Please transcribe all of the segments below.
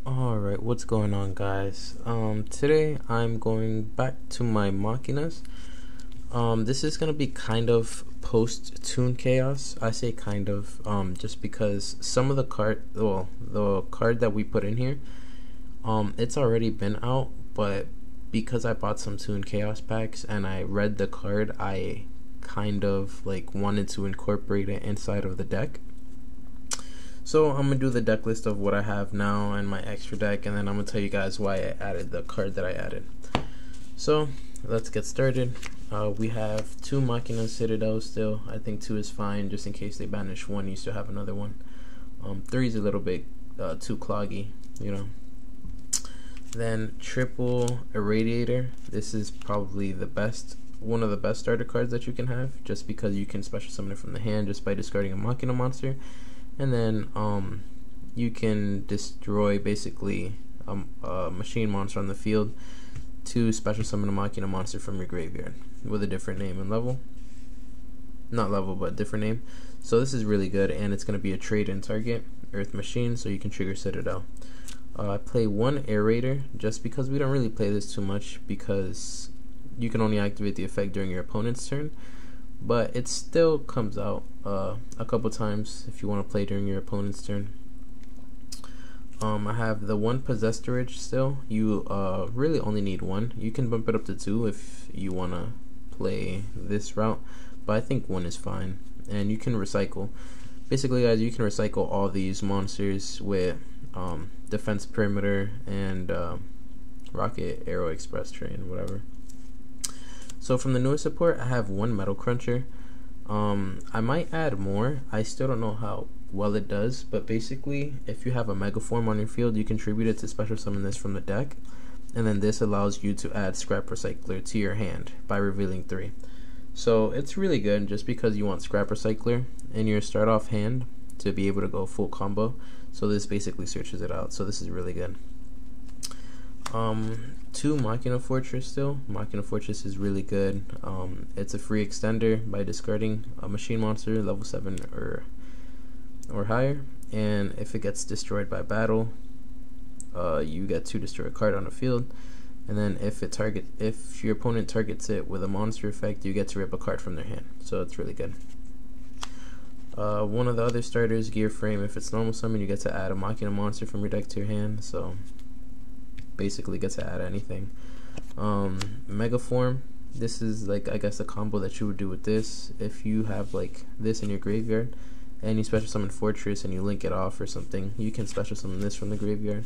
Alright, what's going on, guys? Today I'm going back to my Machinas. This is gonna be kind of post-toon chaos. I say kind of, just because some of the the card that we put in here, it's already been out, but because I bought some toon chaos packs and I read the card, I kind of like wanted to incorporate it inside of the deck. So I'm gonna do the deck list of what I have now and my extra deck, and then I'm gonna tell you guys why I added the card that I added. So let's get started. We have two Machina Citadels still. I think two is fine, just in case they banish one, you still have another one. Three is a little bit too cloggy, you know. Then triple Irradiator. This is probably one of the best starter cards that you can have, just because you can special summon it from the hand just by discarding a Machina monster. And then you can destroy basically a machine monster on the field to special summon a Machina monster from your graveyard with a different name and level. Not level, but different name. So this is really good, and it's going to be a trade-in target, Earth Machine, so you can trigger Citadel. I play one Aerator just because we don't really play this too much, because you can only activate the effect during your opponent's turn. But it still comes out a couple times if you want to play during your opponent's turn. I have the one Possessed Storage still. You really only need one. You can bump it up to two if you want to play this route, but I think one is fine. And you can recycle. Basically, guys, you can recycle all these monsters with Defense Perimeter and Rocket Arrow Express Train, whatever. So from the newest support, I have one Metal Cruncher. I might add more. I still don't know how well it does, but basically, if you have a Mega Form on your field, you contribute it to special summon this from the deck, and then this allows you to add Scrap Recycler to your hand by revealing 3. So it's really good just because you want Scrap Recycler in your start off hand to be able to go full combo. So this basically searches it out. So this is really good. Two Machina Fortress still. Machina Fortress is really good. It's a free extender by discarding a machine monster level 7 or higher, and if it gets destroyed by battle, you get to destroy a card on the field, and then if your opponent targets it with a monster effect, you get to rip a card from their hand. So it's really good. One of the other starters, Gear Frame. If it's normal summon, you get to add a Machina monster from your deck to your hand. So basically get to add anything. Mega Form, this is like, I guess, a combo that you would do with this. If you have like this in your graveyard and you special summon Fortress and you link it off or something, you can special summon this from the graveyard,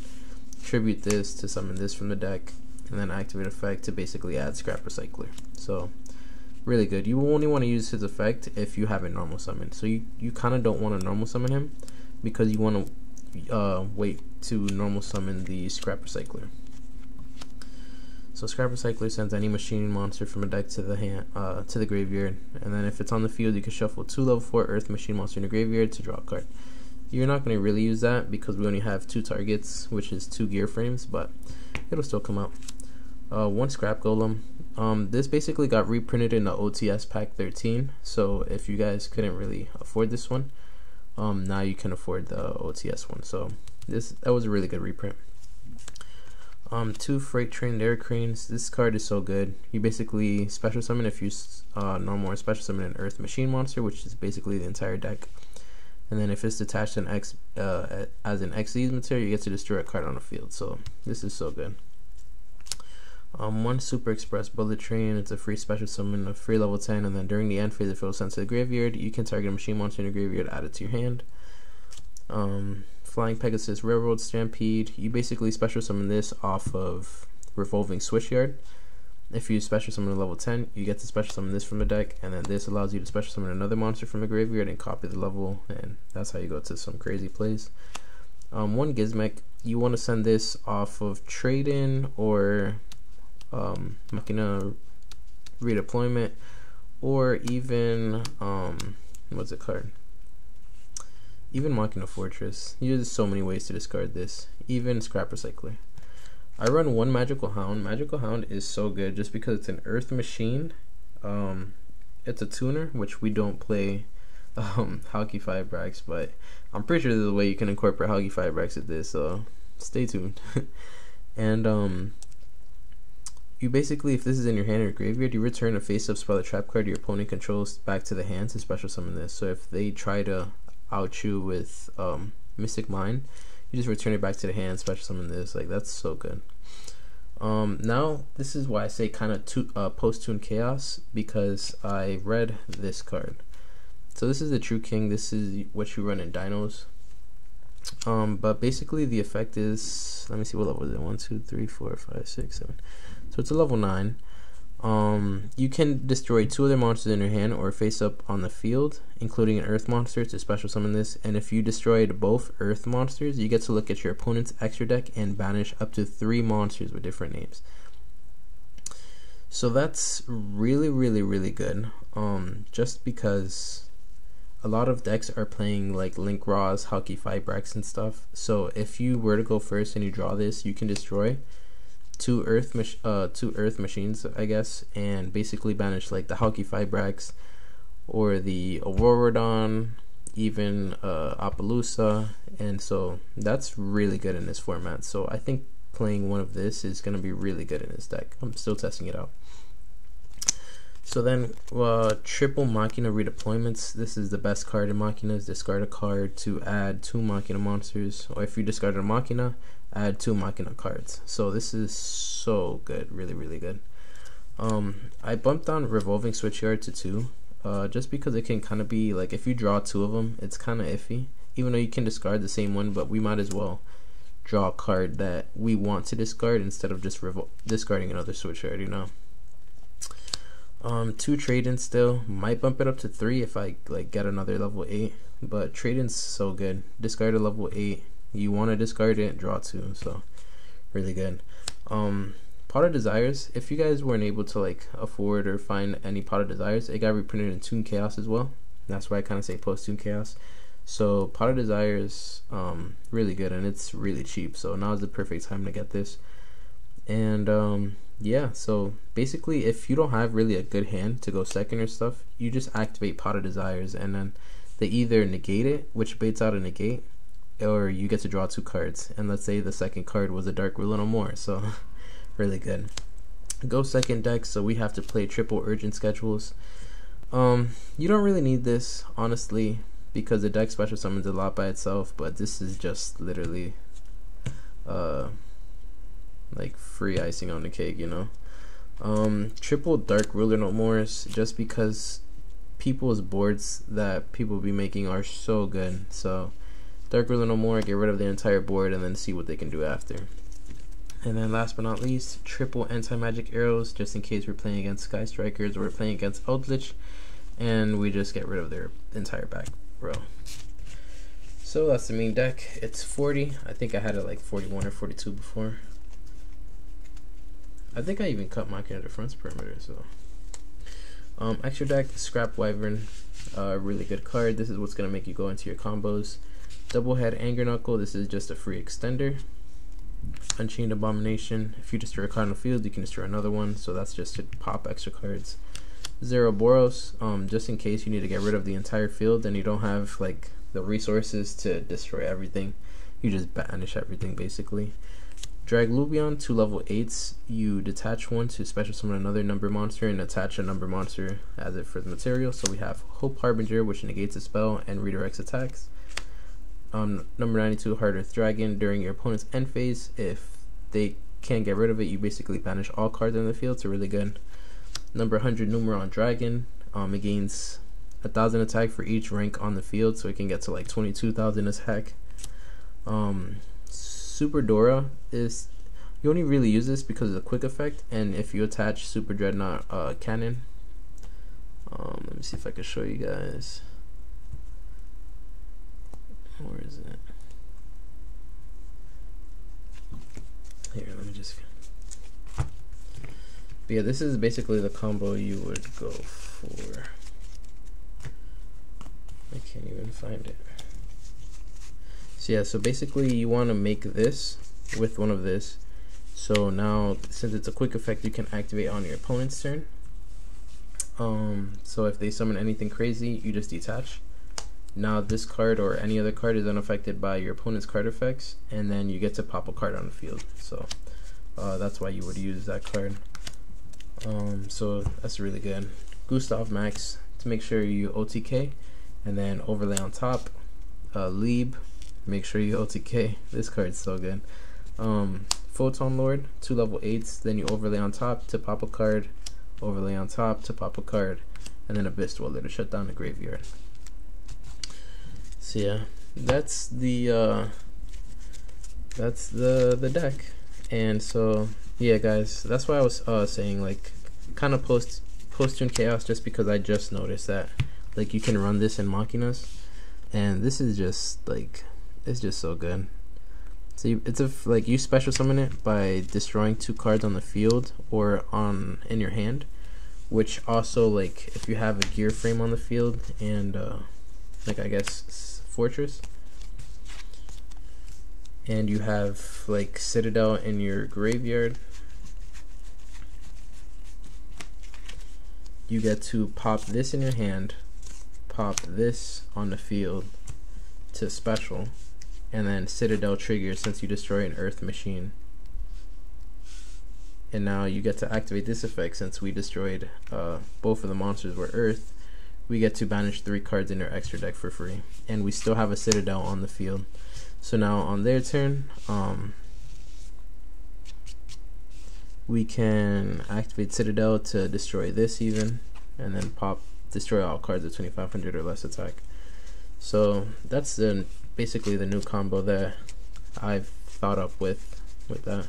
tribute this to summon this from the deck, and then activate effect to basically add Scrap Recycler. So really good. You only want to use his effect if you have a normal summon, so you kind of don't want to normal summon him, because you want to wait to normal summon the Scrap Recycler. So Scrap Recycler sends any machine monster from a deck to the hand, to the graveyard, and then if it's on the field, you can shuffle 2 level 4 Earth machine monster in the graveyard to draw a card. You're not going to really use that because we only have 2 targets, which is 2 Gear Frames, but it'll still come out. One Scrap Golem. This basically got reprinted in the OTS pack 13, so if you guys couldn't really afford this one, now you can afford the OTS one. So that was a really good reprint. 2 Freight Trained Air Cranes. This card is so good. You basically special summon if you normal or special summon an Earth Machine monster, which is basically the entire deck. And then if it's detached as an Xyz material, you get to destroy a card on the field. So this is so good. One Super Express Bullet Train. It's a free special summon of free level 10, and then during the end phase, if it was sent to the graveyard, you can target a machine monster in the graveyard, add it to your hand. Flying Pegasus Railroad Stampede. You basically special summon this off of Revolving Switchyard. If you special summon a level 10, you get to special summon this from the deck, and then this allows you to special summon another monster from the graveyard and copy the level, and that's how you go to some crazy plays. One Gizmek. You want to send this off of Trade-In or Machina Redeployment, or even what's it called? Even Machina Fortress. There's so many ways to discard this. Even Scrap Recycler. I run one Magical Hound. Magical Hound is so good just because it's an Earth Machine. It's a tuner, which we don't play Hoggy Firebracks, but I'm pretty sure there's a way you can incorporate Hoggy Firebracks with this, so stay tuned. And you basically, if this is in your hand or graveyard, you return a face-up spell or trap card your opponent controls back to the hand to special summon this. So if they try to out you with Mystic Mine, you just return it back to the hand, special summon this. Like, that's so good. Now this is why I say kind of post Toon Chaos, because I read this card. So this is the True King. This is what you run in Dinos. But basically the effect is, let me see, what level is it? 1, 2, 3, 4, 5, 6, 7. So it's a level 9. You can destroy 2 other monsters in your hand or face up on the field, including an earth monster, to special summon this. And if you destroyed both earth monsters, you get to look at your opponent's extra deck and banish up to 3 monsters with different names. So that's really, really, really good. Just because a lot of decks are playing like Link Raws, Hulky Fibrax and stuff. So if you were to go first and you draw this, you can destroy 2 earth machines, I guess, and basically banish like the Hulky Fibrax or the Auroradon, even Appaloosa. And so that's really good in this format. So I think playing one of this is going to be really good in this deck. I'm still testing it out. So then, triple Machina redeployments. This is the best card in Machinas. Discard a card to add 2 Machina monsters, or if you discarded a Machina, add 2 Machina cards. So this is so good, really, really good. I bumped on Revolving Switchyard to 2, just because it can kind of be like, if you draw 2 of them, it's kind of iffy. Even though you can discard the same one, but we might as well draw a card that we want to discard instead of just discarding another Switchyard, you know. 2 trade-ins still. Might bump it up to 3 if I like get another level 8. But trade-ins so good. Discard a level 8. You want to discard it, draw 2. So really good. Pot of Desires. If you guys weren't able to like afford or find any Pot of Desires, it got reprinted in Toon Chaos as well. That's why I kind of say post Toon Chaos. So Pot of Desires, really good, and it's really cheap. So now is the perfect time to get this. And yeah, so basically if you don't have really a good hand to go second or stuff, you just activate Pot of Desires, and then they either negate it, which baits out a negate, or you get to draw 2 cards. And let's say the second card was a Dark Ruler no more. So really good. Go second deck, so we have to play triple urgent schedules. You don't really need this, honestly, because the deck special summons a lot by itself, but this is just literally like free icing on the cake, you know. Triple Dark Ruler no mores, just because people's boards that people be making are so good. So Dark Ruler no more, get rid of the entire board and then see what they can do after. And then last but not least, triple anti-magic arrows, just in case we're playing against Sky Strikers or we're playing against Eldritch, and we just get rid of their entire back row. So that's the main deck. It's 40. I think I had it like 41 or 42 before. I think I even cut my kind of front's perimeter. So extra deck, Scrap Wyvern, really good card. This is what's gonna make you go into your combos. Double Head Anger Knuckle, this is just a free extender. Unchained Abomination, if you destroy a card on the field, you can destroy another one, so that's just to pop extra cards. Zero Boros, just in case you need to get rid of the entire field and you don't have like the resources to destroy everything, you just banish everything basically. Drag Lubion, 2 level 8s, you detach one to special summon another number monster and attach a number monster as it for the material. So we have Hope Harbinger, which negates a spell and redirects attacks. Number 92, Hard Earth Dragon, during your opponent's end phase, if they can't get rid of it, you basically banish all cards in the field, so really good. Number 100, Numeron Dragon, it gains 1,000 attack for each rank on the field, so it can get to like 22,000 attack. Super Dora is, you only really use this because of the quick effect, and if you attach Super Dreadnought Cannon, let me see if I can show you guys. Where is it? Here, let me just. But yeah, this is basically the combo you would go for. I can't even find it. So yeah, so basically you want to make this with one of this. So now, since it's a quick effect, you can activate on your opponent's turn. So if they summon anything crazy, you just detach. Now this card or any other card is unaffected by your opponent's card effects, and then you get to pop a card on the field. So that's why you would use that card. So that's really good. Gustav Max to make sure you OTK, and then overlay on top. Lieb, make sure you OTK. This card's so good. Photon Lord, 2 level 8s, then you overlay on top to pop a card, overlay on top to pop a card, and then Abyss Dweller to shut down the graveyard. So yeah, that's the deck. And so yeah guys, that's why I was saying like kind of post Toon Chaos, just because I just noticed that like you can run this in Machinas, and this is just like, it's just so good. So it's like you special summon it by destroying 2 cards on the field or in your hand, which also, like if you have a gear frame on the field and like I guess Fortress, and you have like Citadel in your graveyard, you get to pop this in your hand, pop this on the field to special, and then Citadel triggers since you destroy an Earth machine. And now you get to activate this effect since we destroyed both of the monsters were Earth. We get to banish 3 cards in their extra deck for free, and we still have a Citadel on the field. So now on their turn, we can activate Citadel to destroy this even, and then destroy all cards of 2500 or less attack. So that's basically the new combo that I've thought up with that.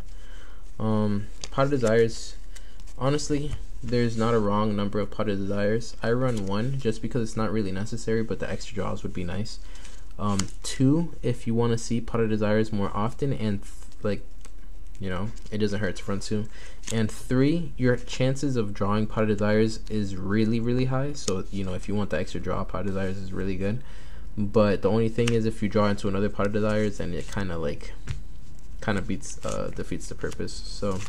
Pot of Desires, honestly, there's not a wrong number of Pot of Desires. I run 1 just because it's not really necessary, but the extra draws would be nice. 2 if you want to see Pot of Desires more often, and like, you know, it doesn't hurt to run 2. And 3, your chances of drawing Pot of Desires is really, really high. So, you know, if you want the extra draw, Pot of Desires is really good. But the only thing is, if you draw into another Pot of Desires, then it kind of defeats the purpose. So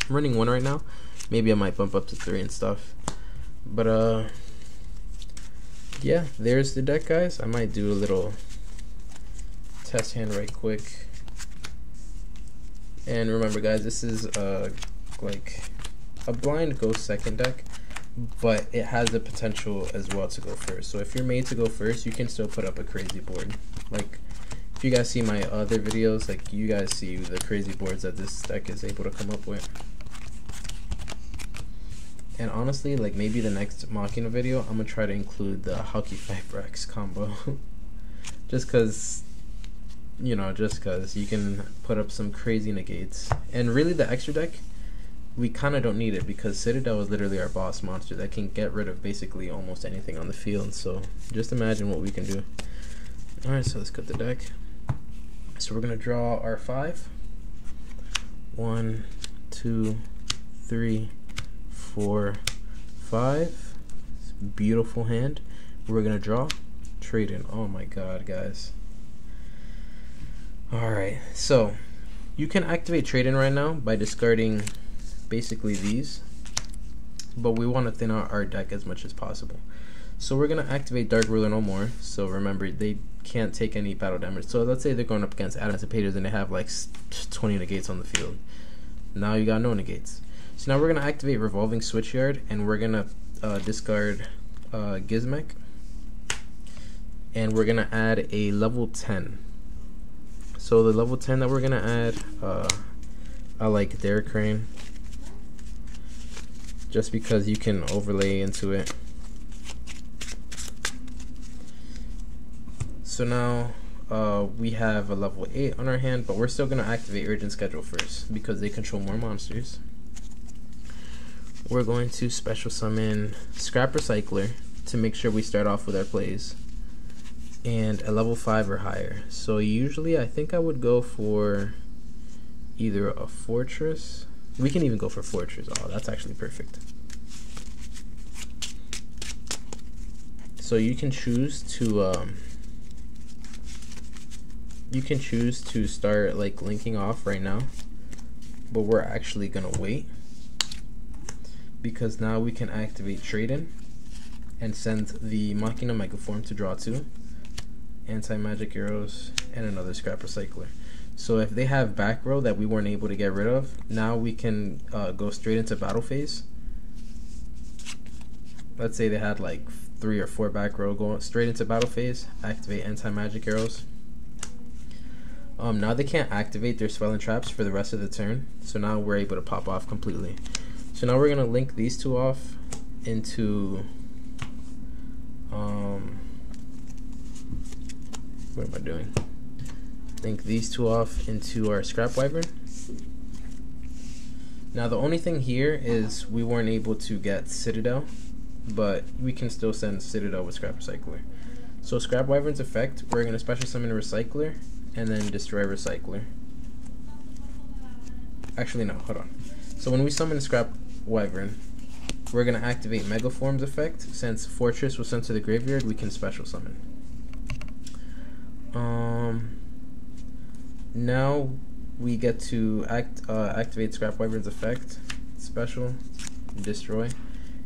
I'm running 1 right now. Maybe I might bump up to 3 and stuff. But yeah, there's the deck, guys. I might do a little test hand right quick. And remember, guys, this is like a blind go second deck, but it has the potential as well to go first. So if you're made to go first, you can still put up a crazy board. Like if you guys see my other videos, like you guys see the crazy boards that this deck is able to come up with. And honestly, like maybe the next Machina video, I'm gonna try to include the Hulky Fibrax combo. just cause you can put up some crazy negates. And really the extra deck, we kind of don't need it because Citadel is literally our boss monster that can get rid of basically almost anything on the field. So just imagine what we can do. Alright, so let's cut the deck. So we're going to draw our 5. 1, 2, 3, 4, 5. Beautiful hand. We're going to draw. Trade in. Oh my god, guys. Alright, so you can activate trade in right now by discarding basically these, but we want to thin out our deck as much as possible. So we're going to activate Dark Ruler no more. So remember, they can't take any battle damage. So let's say they're going up against Anticipators and they have like 20 negates on the field. Now you got no negates. So now we're going to activate Revolving Switchyard, and we're going to discard Gizmek, and we're going to add a level 10. So the level 10 that we're going to add, I like Derek Crane, just because you can overlay into it. So now we have a level 8 on our hand, but we're still going to activate Urgent Schedule first because they control more monsters. We're going to special summon Scrap Recycler to make sure we start off with our plays, and a level 5 or higher. So usually I think I would go for either a Fortress. We can even go for Fortress. Oh, that's actually perfect. So you can choose to start like linking off right now, but we're actually gonna wait because now we can activate Trade-In and send the Machina Megaform to draw 2. anti-magic arrows, and another scrap recycler. So if they have back row that we weren't able to get rid of, now we can go straight into battle phase. Let's say they had like 3 or 4 back row, going straight into battle phase, activate anti-magic arrows. Now they can't activate their spell and traps for the rest of the turn, so now we're able to pop off completely. So now we're gonna link these two off into what am I doing? Link these two off into our scrap wyvern. Now the only thing here is we weren't able to get Citadel, but we can still send Citadel with scrap recycler. So scrap wyvern's effect, we're gonna special summon a recycler and then destroy recycler. Actually no, hold on. So when we summon scrap wyvern, we're gonna activate Megaform's effect. Since Fortress was sent to the graveyard, we can special summon. Now we get to activate scrap wyvern's effect, special, destroy,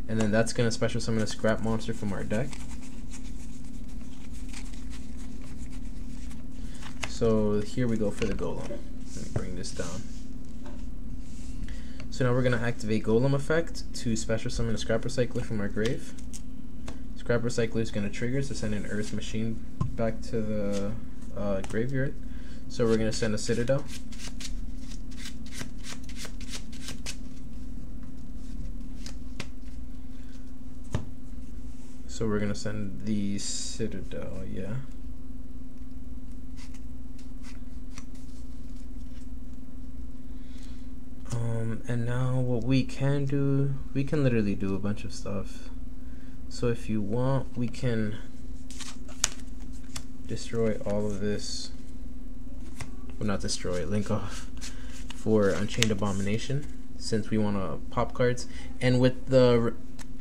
and then that's gonna special summon a scrap monster from our deck. So here we go for the golem. Let me bring this down. So now we're gonna activate golem effect to special summon a scrap recycler from our grave. Scrap recycler is gonna trigger to send an earth machine back to the graveyard. So we're gonna send a Citadel. So we're gonna send the Citadel, yeah. And now what we can do, we can literally do a bunch of stuff. So if you want, we can destroy all of this. Well, not destroy, link off for Unchained Abomination, since we want to pop cards. And with the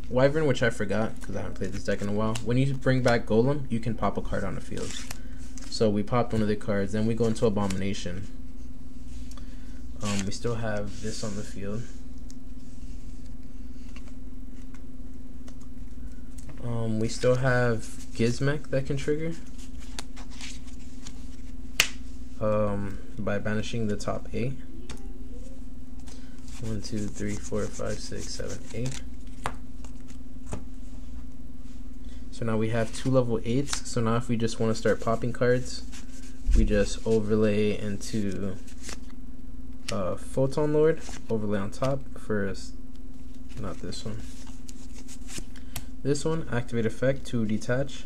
Wyvern, which I forgot because I haven't played this deck in a while, when you bring back Golem, you can pop a card on the field. So we popped one of the cards, then we go into Abomination. We still have this on the field. We still have Gizmek that can trigger by banishing the top 8. 1, 2, 3, 4, 5, 6, 7, 8. So now we have 2 level 8s. So now if we just want to start popping cards, we just overlay into Photon Lord, overlay on top for not this one. This one, activate effect to detach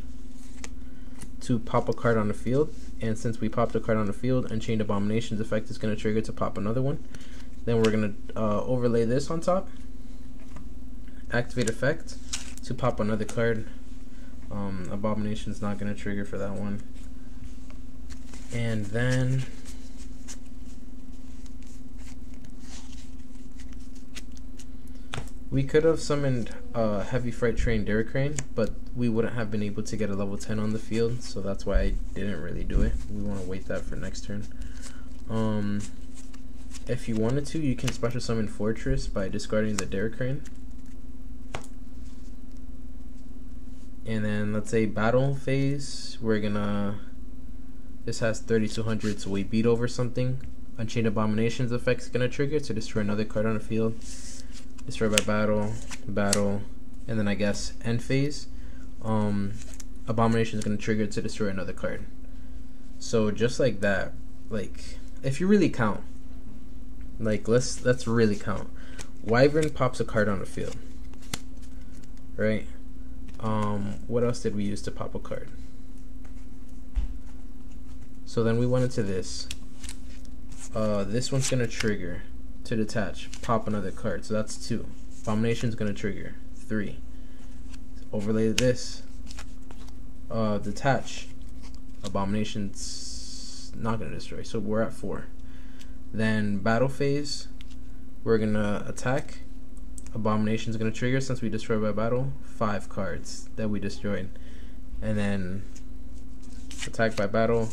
to pop a card on the field, and since we popped a card on the field, Unchained Abomination's effect is going to trigger to pop another one. Then we're going to overlay this on top, activate effect to pop another card. Abomination's not going to trigger for that one. And then we could have summoned Heavy Freight Train Derrick Crane, but we wouldn't have been able to get a level 10 on the field, so that's why I didn't really do it. We want to wait that for next turn. If you wanted to, you can special summon Fortress by discarding the Derrick Crane. And then let's say battle phase, we're gonna, this has 3200, so we beat over something. Unchained Abomination's effect is gonna trigger to destroy another card on the field. Destroy by battle, and then I guess end phase. Abomination is gonna trigger to destroy another card. So just like that, like if you really count, like let's really count. Wyvern pops a card on the field, right? What else did we use to pop a card? So then we went into this. This one's gonna trigger to detach, pop another card, so that's 2. Abomination's gonna trigger 3. Overlay this, detach. Abomination's not gonna destroy, so we're at 4. Then battle phase, we're gonna attack. Abomination's gonna trigger since we destroyed by battle. 5 cards that we destroyed, and then attack by battle,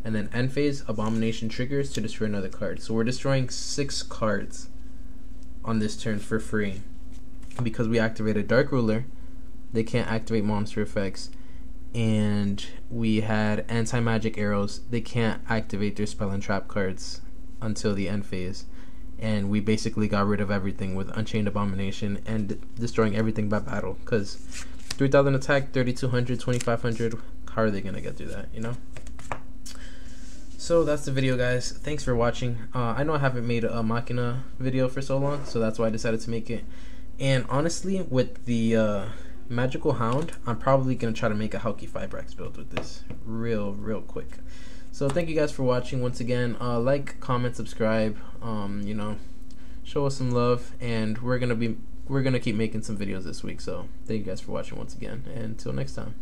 and then end phase, Abomination triggers to destroy another card. So we're destroying 6 cards on this turn for free. Because we activated Dark Ruler, they can't activate monster effects, and we had anti-magic arrows. They can't activate their spell and trap cards until the end phase, and we basically got rid of everything with Unchained Abomination and destroying everything by battle, because 3,000 attack, 3,200, 2,500, how are they gonna get through that, you know? So that's the video, guys. Thanks for watching. I know I haven't made a Machina video for so long, so that's why I decided to make it. And honestly, with the Magical Hound, I'm probably going to try to make a Hauki Fibrax build with this real quick. So thank you guys for watching once again. Like, comment, subscribe, you know, show us some love, and we're gonna keep making some videos this week. So thank you guys for watching once again, and until next time.